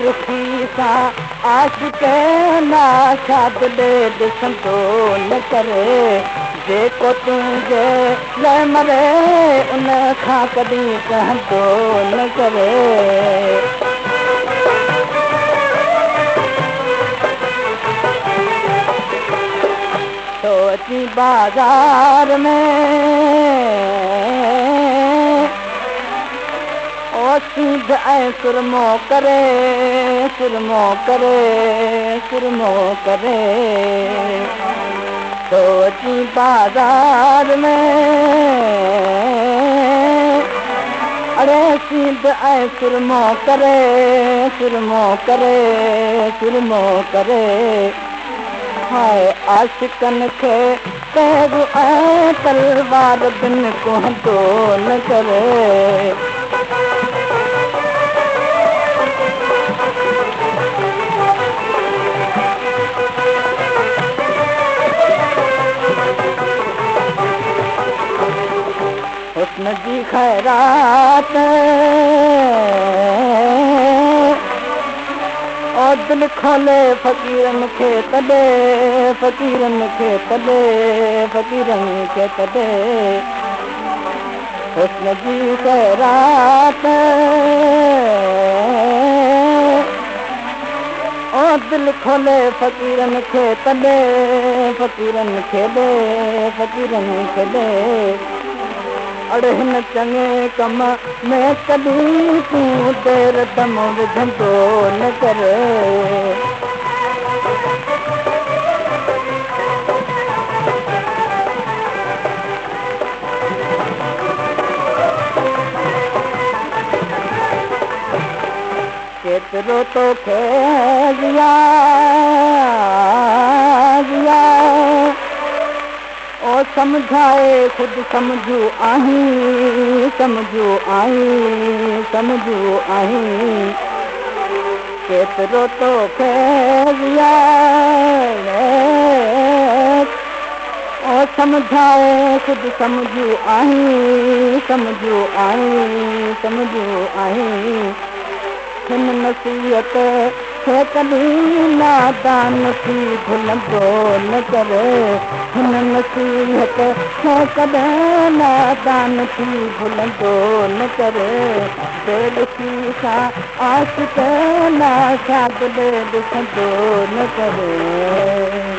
बेरुखी सां आशिक़ नाशाद ॾे ॾिसंदो न करे जेको तुंहिंजे लाइ मरे उन खां कॾहिं कहंदो न करे तो अची बाज़ार में ओ सीध ऐं सुरमो करे सुरमो करे सुरमो करे तो अची बाज़ार में अड़े सीध ऐं सुरमो करे सुरमो करे सुरमो करे हाय आशिकन खे पैर ऐं तलवार बिन कुहंदो न करे हुस्न जी खैरात ओ दिल खोले फ़क़ीरनि खे तॾे फ़क़ीरनि खे तॾे फ़क़ीरनि खे तॾे हुस्न जी खैरात ओ दिल खोले फ़क़ीरनि खे तॾे फ़क़ीरनि खे ॾे फ़क़ीरनि खे ॾे अड़े हिन चङे कम में कॾहिं तूं देर दम विझंदो न करे केतिरो तोखे ज़िया ओ समझाए ख़ुदि समझू आहीं समझू आहीं समझू आहीं केतिरो तोखे ज़िया ओ समझाए ख़ुदि समझू आहीं समझू आहीं समझू आहीं हिन नसीहत खे कॾहिं नादान थी भुलंदो न करे हिन नसीहत खे कॾहिं नादान थी भुलंदो न करे बेरुखी सां आशिक़ नाशाद ॾे ॾिसंदो न करे